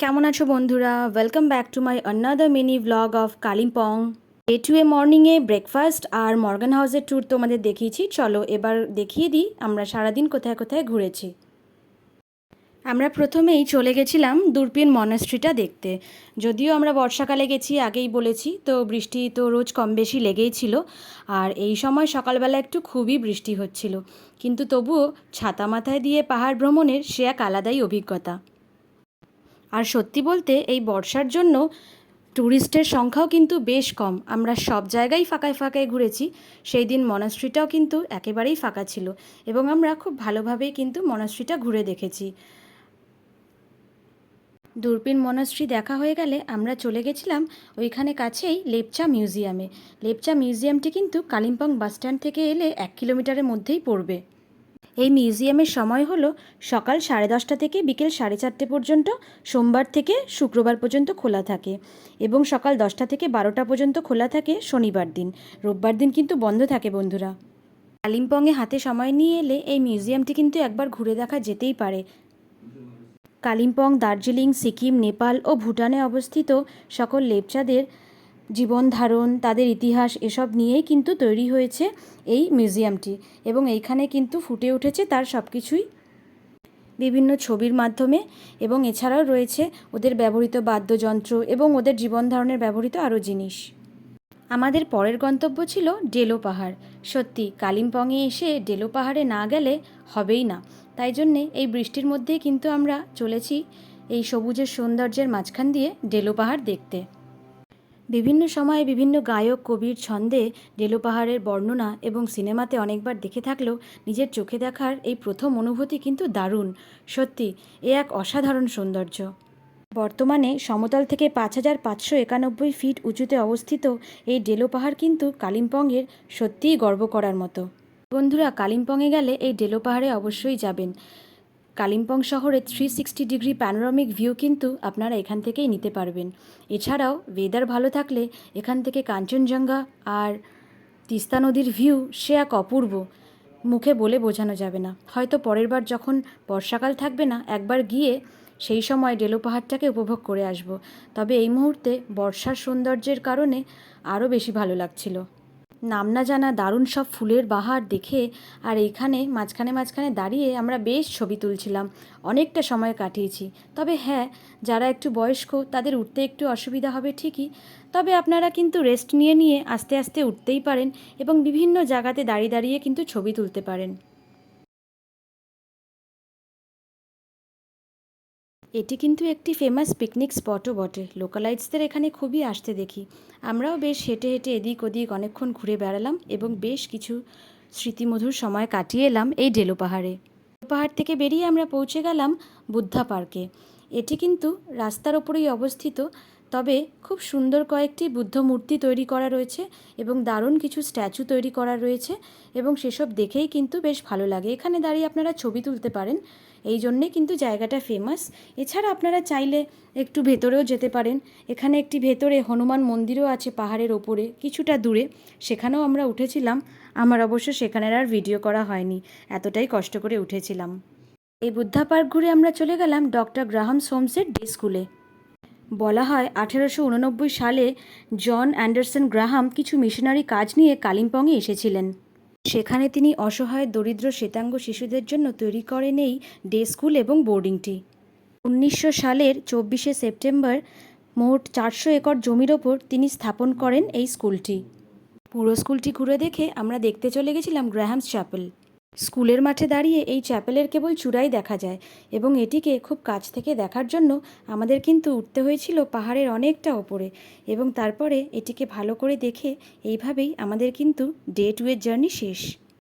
কেমন আছো বন্ধুরা? Welcome back to my another mini blog of Kalimpong. Day two এ মর্নিংয়ে ব্রেকফাস্ট আর মর্গান হাউসের ট্যুর তোমাদের দেখিয়েছি। চলো এবার দেখিয়ে দিই আমরা সারাদিন কোথায় কোথায় ঘুরেছি। আমরা প্রথমেই চলে গেছিলাম দুরপিন মনাস্ট্রিটা দেখতে। যদিও আমরা বর্ষাকালে গেছি, আগেই বলেছি, তো বৃষ্টি তো রোজ কম বেশি লেগেই ছিল। আর এই সময় সকালবেলা একটু খুবই বৃষ্টি হচ্ছিল, কিন্তু তবুও ছাতা মাথায় দিয়ে পাহাড় ভ্রমণের সে এক আলাদাই অভিজ্ঞতা। আর সত্যি বলতে এই বর্ষার জন্য ট্যুরিস্টের সংখ্যাও কিন্তু বেশ কম। আমরা সব জায়গায় ফাঁকায় ফাঁকায় ঘুরেছি। সেই দিন মনাস্ট্রিটাও কিন্তু একেবারেই ফাঁকা ছিল এবং আমরা খুব ভালোভাবেই কিন্তু মনাস্ট্রিটা ঘুরে দেখেছি। দূরবীন মনাস্ট্রি দেখা হয়ে গেলে আমরা চলে গেছিলাম ওইখানে কাছেই লেপচা মিউজিয়ামে। লেপচা মিউজিয়ামটি কিন্তু কালিম্পং বাসস্ট্যান্ড থেকে এলে 1 কিলোমিটারের মধ্যেই পড়বে। এই মিউজিয়ামের সময় হলো সকাল 10:30 থেকে বিকেল 4:30 পর্যন্ত, সোমবার থেকে শুক্রবার পর্যন্ত খোলা থাকে, এবং সকাল 10টা থেকে 12টা পর্যন্ত খোলা থাকে শনিবার দিন। রোববার দিন কিন্তু বন্ধ থাকে বন্ধুরা। কালিম্পংয়ে হাতে সময় নিয়ে এলে এই মিউজিয়ামটি কিন্তু একবার ঘুরে দেখা যেতেই পারে। কালিম্পং, দার্জিলিং, সিকিম, নেপাল ও ভুটানে অবস্থিত সকল লেপচাদের জীবন ধারণ, তাদের ইতিহাস এসব নিয়েই কিন্তু তৈরি হয়েছে এই মিউজিয়ামটি, এবং এইখানে কিন্তু ফুটে উঠেছে তার সব কিছুই বিভিন্ন ছবির মাধ্যমে। এবং এছাড়াও রয়েছে ওদের ব্যবহৃত বাদ্যযন্ত্র এবং ওদের জীবন ধারণের ব্যবহৃত আরও জিনিস। আমাদের পরের গন্তব্য ছিল ডেলো পাহাড়। সত্যি কালিম্পংয়ে এসে ডেলো পাহাড়ে না গেলে হবেই না। তাই জন্যে এই বৃষ্টির মধ্যেই কিন্তু আমরা চলেছি এই সবুজের সৌন্দর্যের মাঝখান দিয়ে ডেলো পাহাড় দেখতে। বিভিন্ন সময়ে বিভিন্ন গায়ক কবির ছন্দে ডেলো পাহাড়ের বর্ণনা এবং সিনেমাতে অনেকবার দেখে থাকলেও নিজের চোখে দেখার এই প্রথম অনুভূতি কিন্তু দারুণ। সত্যি এ এক অসাধারণ সৌন্দর্য। বর্তমানে সমতল থেকে 5,591 ফিট উঁচুতে অবস্থিত এই ডেলো পাহাড় কিন্তু কালিম্পংয়ের সত্যিই গর্ব করার মতো। বন্ধুরা, কালিম্পংয়ে গেলে এই ডেলো পাহাড়ে অবশ্যই যাবেন। কালিম্পং শহরে 360 ডিগ্রি প্যানোরামিক ভিউ কিন্তু আপনারা এখান থেকেই নিতে পারবেন। এছাড়াও ওয়েদার ভালো থাকলে এখান থেকে কাঞ্চনজঙ্ঘা আর তিস্তা নদীর ভিউ সে এক অপূর্ব, মুখে বলে বোঝানো যাবে না। হয়তো পরের বার যখন বর্ষাকাল থাকবে না, একবার গিয়ে সেই সময় ডেলো পাহাড়টাকে উপভোগ করে আসব। তবে এই মুহূর্তে বর্ষার সৌন্দর্যের কারণে আরও বেশি ভালো লাগছিল। নাম না জানা দারুণ সব ফুলের বাহার দেখে আর এইখানে মাঝখানে মাঝখানে দাঁড়িয়ে আমরা বেশ ছবি তুলছিলাম, অনেকটা সময় কাটিয়েছি। তবে হ্যাঁ, যারা একটু বয়স্ক তাদের উঠতে একটু অসুবিধা হবে ঠিকই, তবে আপনারা কিন্তু রেস্ট নিয়ে নিয়ে আস্তে আস্তে উঠতেই পারেন এবং বিভিন্ন জায়গাতে দাঁড়িয়ে দাঁড়িয়ে কিন্তু ছবি তুলতে পারেন। এটি কিন্তু একটি ফেমাস পিকনিক স্পটও বটে। লোকালাইটসদের এখানে খুবই আসতে দেখি। আমরাও বেশ হেঁটে হেঁটে এদিক ওদিক অনেকক্ষণ ঘুরে বেড়ালাম এবং বেশ কিছু স্মৃতিমধুর সময় কাটিয়ে এলাম এই ডেলো পাহাড়ে। পাহাড় থেকে বেরিয়ে আমরা পৌঁছে গেলাম বুদ্ধা পার্কে। এটি কিন্তু রাস্তার ওপরেই অবস্থিত, তবে খুব সুন্দর কয়েকটি বুদ্ধ মূর্তি তৈরি করা রয়েছে এবং দারুণ কিছু স্ট্যাচু তৈরি করা রয়েছে, এবং সেসব দেখেই কিন্তু বেশ ভালো লাগে। এখানে দাঁড়িয়ে আপনারা ছবি তুলতে পারেন, এই জন্যে কিন্তু জায়গাটা ফেমাস। এছাড়া আপনারা চাইলে একটু ভেতরেও যেতে পারেন। এখানে একটি ভেতরে হনুমান মন্দিরও আছে পাহাড়ের ওপরে কিছুটা দূরে, সেখানেও আমরা উঠেছিলাম। আমার অবশ্য সেখানের আর ভিডিও করা হয়নি, এতটাই কষ্ট করে উঠেছিলাম। এই বুদ্ধা পার্ক ঘুরে আমরা চলে গেলাম ডক্টর গ্রাহামস হোমসের ডে স্কুলে। বলা হয় 1889 সালে জন অ্যান্ডারসন গ্রাহাম কিছু মিশনারি কাজ নিয়ে কালিম্পংয়ে এসেছিলেন। সেখানে তিনি অসহায় দরিদ্র শ্বেতাঙ্গ শিশুদের জন্য তৈরি করেন এই ডে স্কুল এবং বোর্ডিংটি। 1900 সালের 24শে সেপ্টেম্বর মোট 400 একর জমির ওপর তিনি স্থাপন করেন এই স্কুলটি। পুরো স্কুলটি ঘুরে দেখে আমরা দেখতে চলে গেছিলাম গ্রাহামস চ্যাপেল। স্কুলের মাঠে দাঁড়িয়ে এই চ্যাপেলের কেবল চূড়াই দেখা যায়, এবং এটিকে খুব কাছ থেকে দেখার জন্য আমাদের কিন্তু উঠতে হয়েছিল পাহাড়ের অনেকটা ওপরে, এবং তারপরে এটিকে ভালো করে দেখে এইভাবেই আমাদের কিন্তু ডে 2 এর জার্নি শেষ।